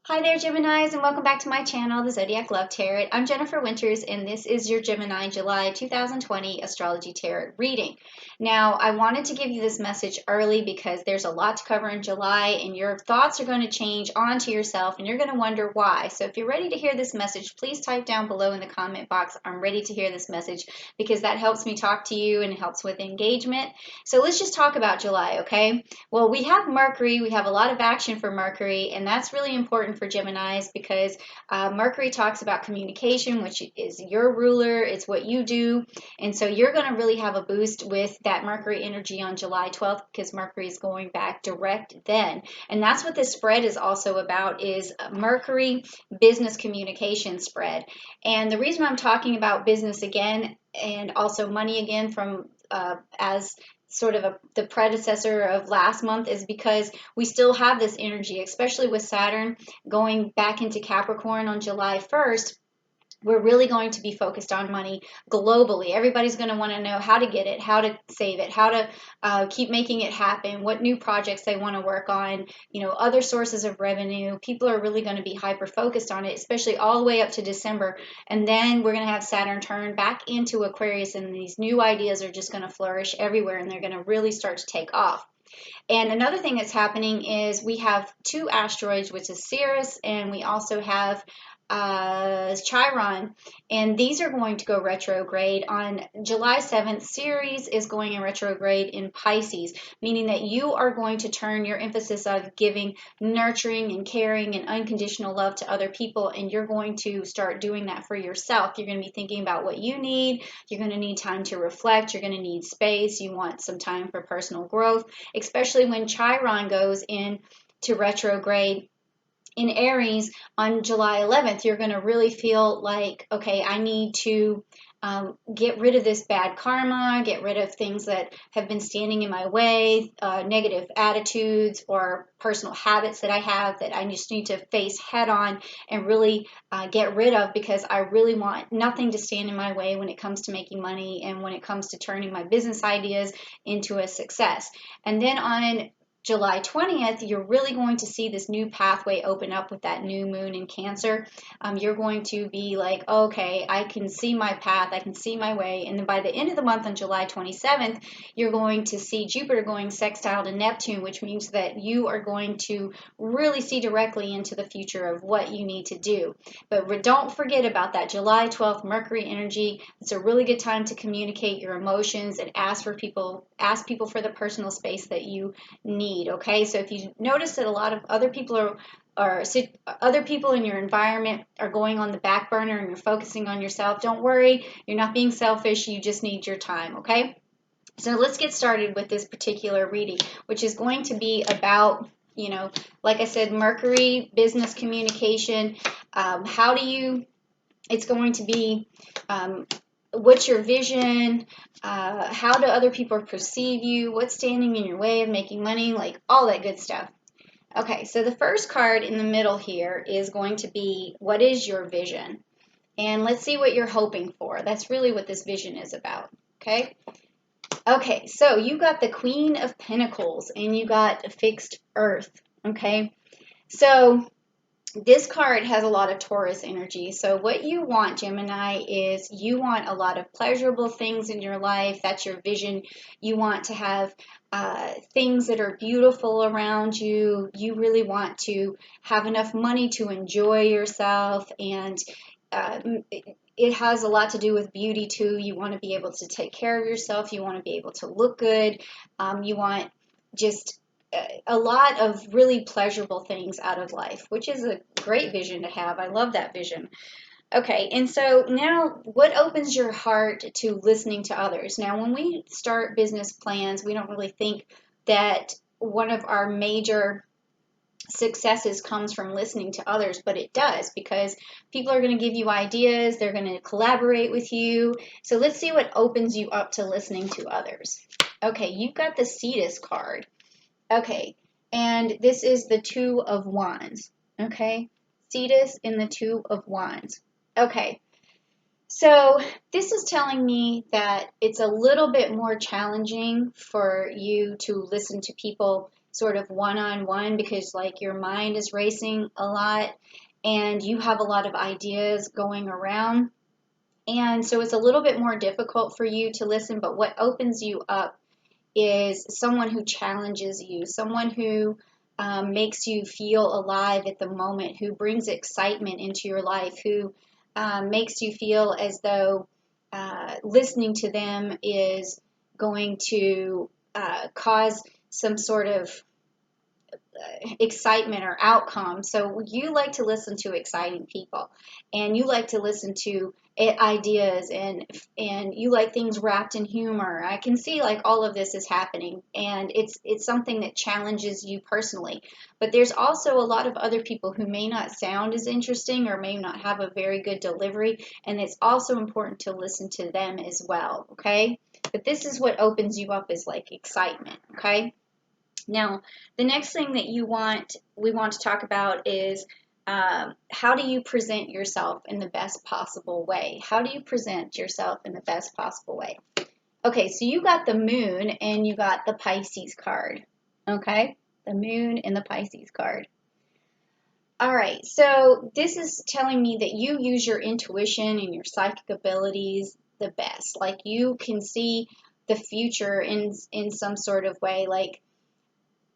Hi there, Geminis, and welcome back to my channel, the Zodiac Love Tarot. I'm Jennifer Winters, and this is your Gemini July 2020 Astrology Tarot reading. Now, I wanted to give you this message early because there's a lot to cover in July, and your thoughts are going to change onto yourself, and you're going to wonder why. So if you're ready to hear this message, please type down below in the comment box, I'm ready to hear this message, because that helps me talk to you and it helps with engagement. So let's just talk about July, okay? Well, we have Mercury, we have a lot of action for Mercury, and that's really important for Geminis because Mercury talks about communication, which is your ruler, it's what you do, and so you're going to really have a boost with that Mercury energy on July 12th because Mercury is going back direct then, and that's what this spread is also about, is Mercury business communication spread. And the reason I'm talking about business again and also money again from as sort of the predecessor of last month is because we still have this energy, especially with Saturn going back into Capricorn on July 1st. We're really going to be focused on money globally. Everybody's going to want to know how to get it, how to save it, how to keep making it happen, what new projects they want to work on, other sources of revenue. People are really going to be hyper focused on it, especially all the way up to December. And then we're going to have Saturn turn back into Aquarius, and these new ideas are just going to flourish everywhere, and they're going to really start to take off. And another thing that's happening is we have two asteroids, which is Ceres, and we also have Chiron, and these are going to go retrograde on July 7th. Ceres is going in retrograde in Pisces, meaning that you are going to turn your emphasis of giving nurturing and caring and unconditional love to other people, and you're going to start doing that for yourself. You're going to be thinking about what you need. You're going to need time to reflect. You're going to need space. You want some time for personal growth, especially when Chiron goes in to retrograde in Aries on July 11th. You're going to really feel like, okay, I need to get rid of this bad karma, get rid of things that have been standing in my way, negative attitudes or personal habits that I have that I just need to face head on and really get rid of, because I really want nothing to stand in my way when it comes to making money and when it comes to turning my business ideas into a success. And then on July 20th, you're really going to see this new pathway open up with that new moon in Cancer. You're going to be like, okay, I can see my path, I can see my way. And then by the end of the month on July 27th, you're going to see Jupiter going sextile to Neptune, which means that you are going to really see directly into the future of what you need to do. But don't forget about that July 12th Mercury energy. It's a really good time to communicate your emotions and ask people for the personal space that you need. Okay, so if you notice that a lot of other people other people in your environment are going on the back burner and you're focusing on yourself, don't worry, you're not being selfish, you just need your time. Okay, so let's get started with this particular reading, which is going to be about, like I said, Mercury business communication. It's going to be what's your vision? How do other people perceive you? What's standing in your way of making money? Like all that good stuff. Okay, so the first card in the middle here is going to be, what is your vision? And let's see what you're hoping for. That's really what this vision is about. Okay. Okay, so you got the Queen of Pentacles and you got a fixed earth. Okay, so this card has a lot of Taurus energy. So what you want, Gemini, is you want a lot of pleasurable things in your life. That's your vision. You want to have things that are beautiful around you. You really want to have enough money to enjoy yourself, and it has a lot to do with beauty too. You want to be able to take care of yourself. You want to be able to look good. You want just a lot of really pleasurable things out of life, which is a great vision to have. I love that vision. Okay, and so now what opens your heart to listening to others? Now, when we start business plans, we don't really think that one of our major successes comes from listening to others, but it does, because people are going to give you ideas, they're going to collaborate with you. So let's see what opens you up to listening to others. Okay, you've got the Cetus card. Okay, and this is the Two of Wands. Okay, Cetus in the Two of Wands. Okay, so this is telling me that it's a little bit more challenging for you to listen to people sort of one-on-one because like your mind is racing a lot and you have a lot of ideas going around. And so it's a little bit more difficult for you to listen, but what opens you up is someone who challenges you, someone who makes you feel alive at the moment, who brings excitement into your life, who makes you feel as though listening to them is going to cause some sort of excitement or outcome. So you like to listen to exciting people, and you like to listen to ideas, and you like things wrapped in humor. I can see like all of this is happening, and it's something that challenges you personally. But there's also a lot of other people who may not sound as interesting or may not have a very good delivery, and it's also important to listen to them as well, okay? But this is what opens you up, is like excitement, okay? Now, the next thing that we want to talk about is how do you present yourself in the best possible way? How do you present yourself in the best possible way? Okay, so you got the moon and you got the Pisces card. Okay, the moon and the Pisces card. All right, so this is telling me that you use your intuition and your psychic abilities the best. Like you can see the future in some sort of way. Like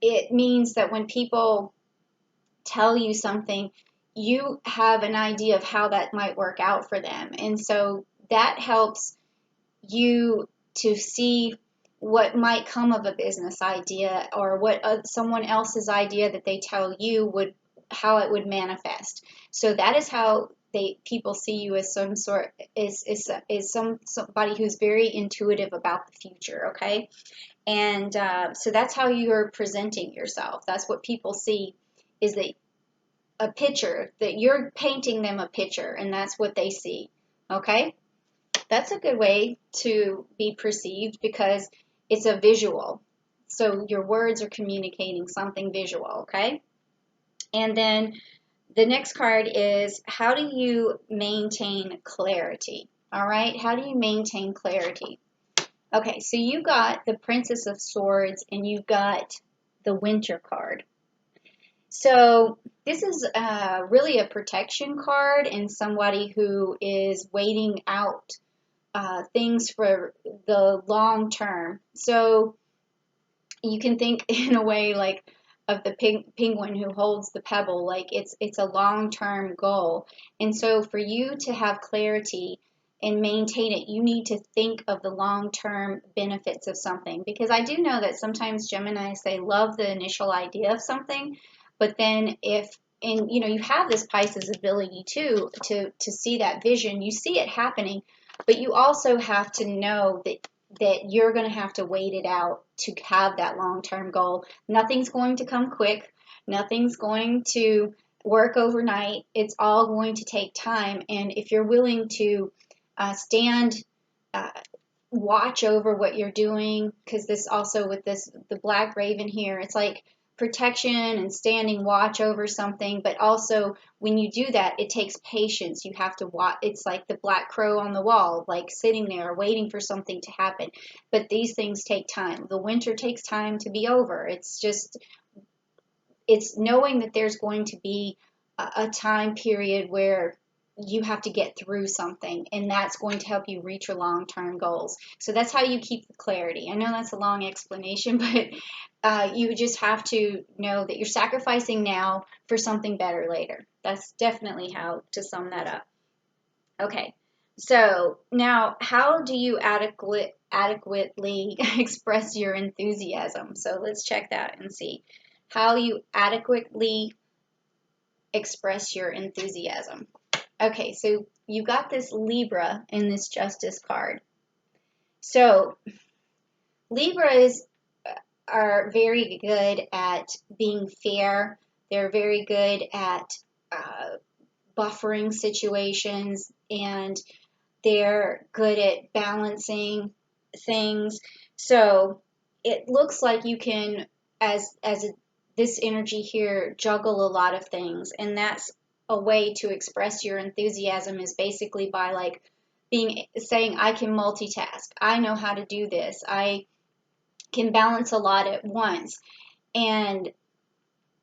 it means that when people tell you something, you have an idea of how that might work out for them. And so that helps you to see what might come of a business idea, or what someone else's idea that they tell you would, how it would manifest. So that is how people see you, as some sort is somebody who's very intuitive about the future, okay? And so that's how you're presenting yourself. That's what people see, is that a picture, that you're painting them a picture, and that's what they see. Okay? That's a good way to be perceived because it's a visual. So your words are communicating something visual, okay? And then the next card is, how do you maintain clarity? All right? How do you maintain clarity? Okay, so you got the Princess of Swords and you got the Winter card. So this is really a protection card and somebody who is waiting out things for the long term. So you can think in a way like of the penguin who holds the pebble, like it's a long-term goal. And so for you to have clarity and maintain it, you need to think of the long-term benefits of something. Because I do know that sometimes Geminis, they love the initial idea of something, but then and you know, you have this Pisces ability too to see that vision, you see it happening, but you also have to know that you're going to have to wait it out to have that long-term goal. Nothing's going to come quick. Nothing's going to work overnight. It's all going to take time. And if you're willing to watch over what you're doing, because this also with the Black Raven here, it's like protection and standing watch over something, but also when you do that, it takes patience. You have to watch. It's like the black crow on the wall, like sitting there waiting for something to happen. But these things take time. The winter takes time to be over. It's knowing that there's going to be a time period where you have to get through something, and that's going to help you reach your long-term goals. So that's how you keep the clarity. I know that's a long explanation, but you just have to know that you're sacrificing now for something better later. That's definitely how to sum that up. Okay, so now how do you adequately express your enthusiasm? So let's check that and see how you adequately express your enthusiasm. Okay, so you got this Libra in this Justice card. So Libras are very good at being fair. They're very good at buffering situations, and they're good at balancing things. So it looks like you can, this energy here, juggle a lot of things, and that's a way to express your enthusiasm, is basically by like saying, I can multitask. I know how to do this. I can balance a lot at once. And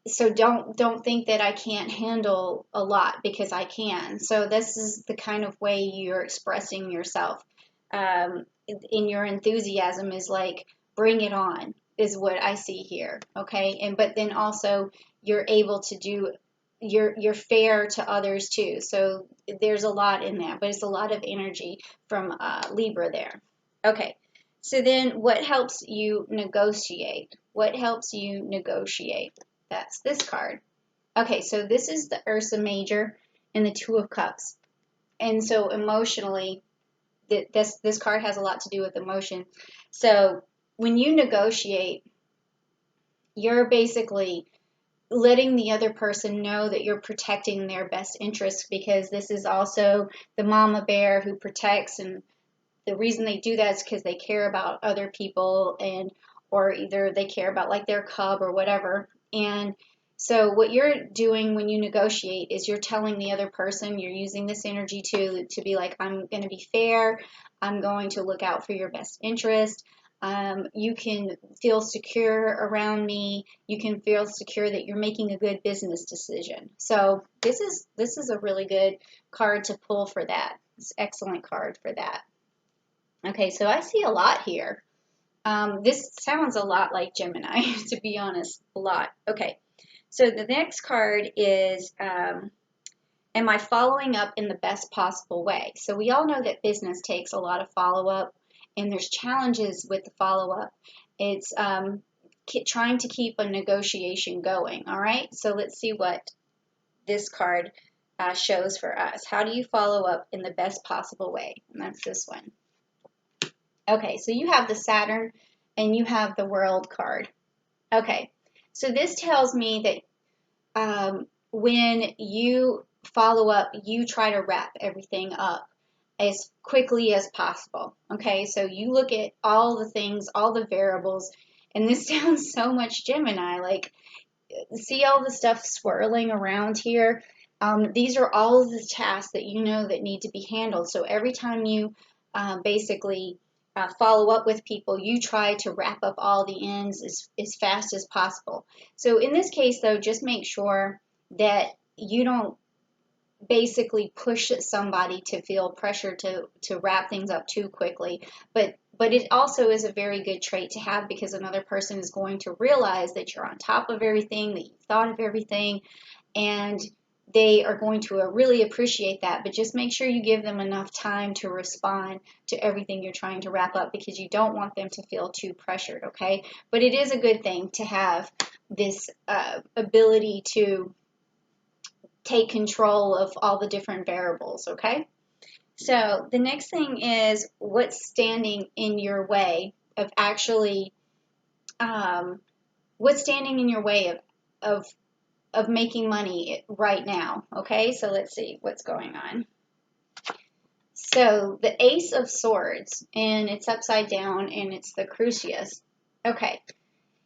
so don't think that I can't handle a lot, because I can. So this is the kind of way you're expressing yourself. In your enthusiasm is like, bring it on, is what I see here. Okay. And but then also you're able to do, you're fair to others too. So there's a lot in that, but it's a lot of energy from Libra there. Okay. So then what helps you negotiate? What helps you negotiate? That's this card. Okay, so this is the Ursa Major and the Two of Cups. And so emotionally, this card has a lot to do with emotion. So when you negotiate, you're basically letting the other person know that you're protecting their best interest, because this is also the mama bear who protects, and the reason they do that is because they care about other people, and or either they care about like their cub or whatever. And so what you're doing when you negotiate is you're telling the other person, you're using this energy to be like, I'm going to be fair, I'm going to look out for your best interest. You can feel secure around me. You can feel secure that you're making a good business decision. So this is a really good card to pull for that. It's an excellent card for that. Okay, so I see a lot here. This sounds a lot like Gemini, to be honest, a lot. Okay, so the next card is, am I following up in the best possible way? So we all know that business takes a lot of follow-up, and there's challenges with the follow-up. It's trying to keep a negotiation going, all right? So let's see what this card shows for us. How do you follow up in the best possible way? And that's this one. Okay, so you have the Saturn and you have the World card. Okay, so this tells me that when you follow up, you try to wrap everything up as quickly as possible. Okay, so you look at all the things, all the variables, and this sounds so much Gemini. Like, see all the stuff swirling around here? These are all of the tasks that you know that need to be handled. So every time you basically follow up with people, you try to wrap up all the ends as fast as possible. So in this case, though, just make sure that you don't basically push somebody to feel pressure to wrap things up too quickly. But it also is a very good trait to have, because another person is going to realize that you're on top of everything, that you've thought of everything, and they are going to really appreciate that. But just make sure you give them enough time to respond to everything you're trying to wrap up, because you don't want them to feel too pressured, okay? But it is a good thing to have this ability to take control of all the different variables, okay? So the next thing is, what's standing in your way of actually, what's standing in your way of making money right now, okay? So let's see what's going on. So the Ace of Swords, and it's upside down, and it's the Crucius. Okay,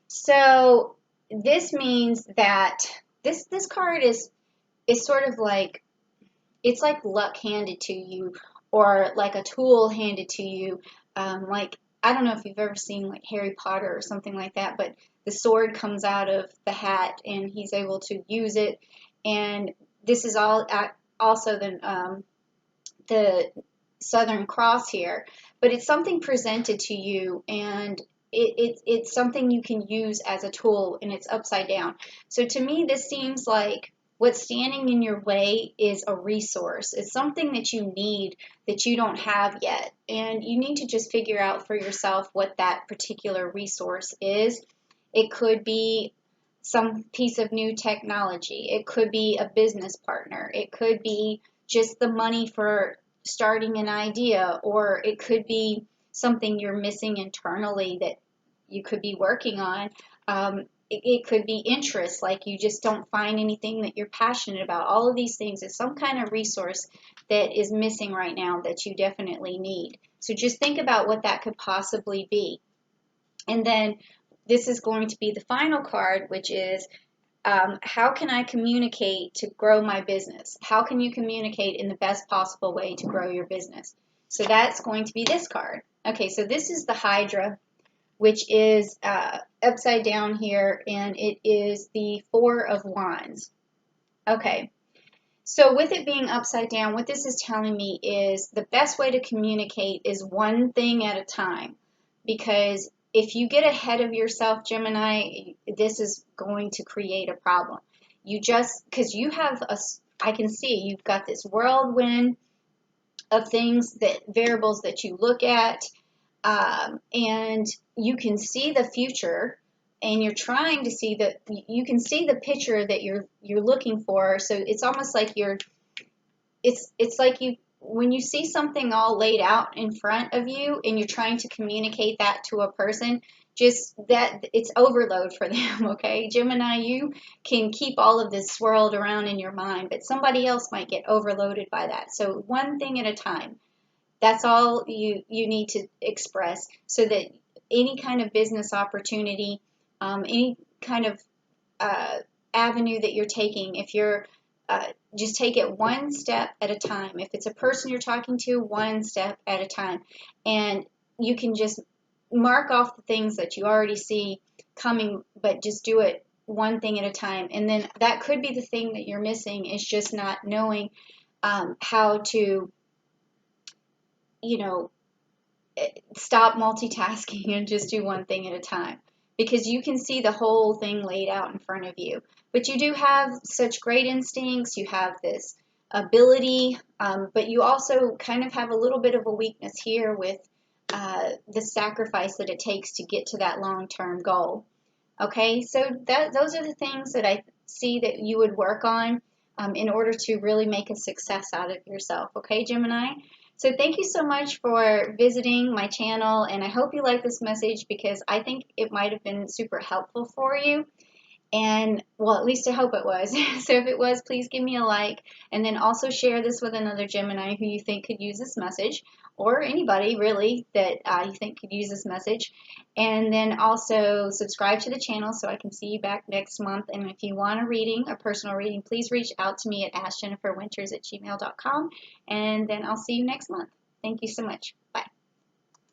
so this means that this card is sort of like, it's like luck handed to you, or like a tool handed to you. Like, I don't know if you've ever seen like Harry Potter or something like that, but the sword comes out of the hat and he's able to use it. And this is all also the Southern Cross here, but it's something presented to you, and it's something you can use as a tool, and it's upside down. So to me, this seems like what's standing in your way is a resource. It's something that you need that you don't have yet, and you need to just figure out for yourself what that particular resource is. It could be some piece of new technology. It could be a business partner. It could be just the money for starting an idea, or it could be something you're missing internally that you could be working on. It could be interest, like you just don't find anything that you're passionate about. All of these things is some kind of resource that is missing right now that you definitely need. So just think about what that could possibly be. And then this is going to be the final card, which is, how can I communicate to grow my business? How can you communicate in the best possible way to grow your business? So that's going to be this card. Okay, so this is the Hydra which is upside down here, and it is the Four of Wands. Okay. So with it being upside down, what this is telling me is the best way to communicate is one thing at a time. Because if you get ahead of yourself, Gemini, this is going to create a problem. Because you have I can see you've got this whirlwind of things, variables that you look at, and you can see the future, and you're trying to see you can see the picture that you're looking for. So it's almost like it's like when you see something all laid out in front of you and you're trying to communicate that to a person, just that it's overload for them. Okay, Gemini, you can keep all of this swirled around in your mind, but somebody else might get overloaded by that. So one thing at a time. That's all you need to express, so that any kind of business opportunity, any kind of avenue that you're taking, if you're just take it one step at a time. If it's a person you're talking to, one step at a time. And you can just mark off the things that you already see coming, but just do it one thing at a time. And then that could be the thing that you're missing, is just not knowing how to, stop multitasking and just do one thing at a time, because you can see the whole thing laid out in front of you. But you do have such great instincts, you have this ability, but you also kind of have a little bit of a weakness here with the sacrifice that it takes to get to that long-term goal. Okay, so those are the things that I see that you would work on in order to really make a success out of yourself. Okay, Gemini? So thank you so much for visiting my channel, and I hope you like this message, because I think it might have been super helpful for you. And, well, at least I hope it was. So if it was, please give me a like, and then also share this with another Gemini who you think could use this message, or anybody really that you think could use this message. And then also subscribe to the channel so I can see you back next month. And if you want a reading, a personal reading, please reach out to me at askjenniferwinters@gmail.com, and then I'll see you next month. Thank you so much. Bye.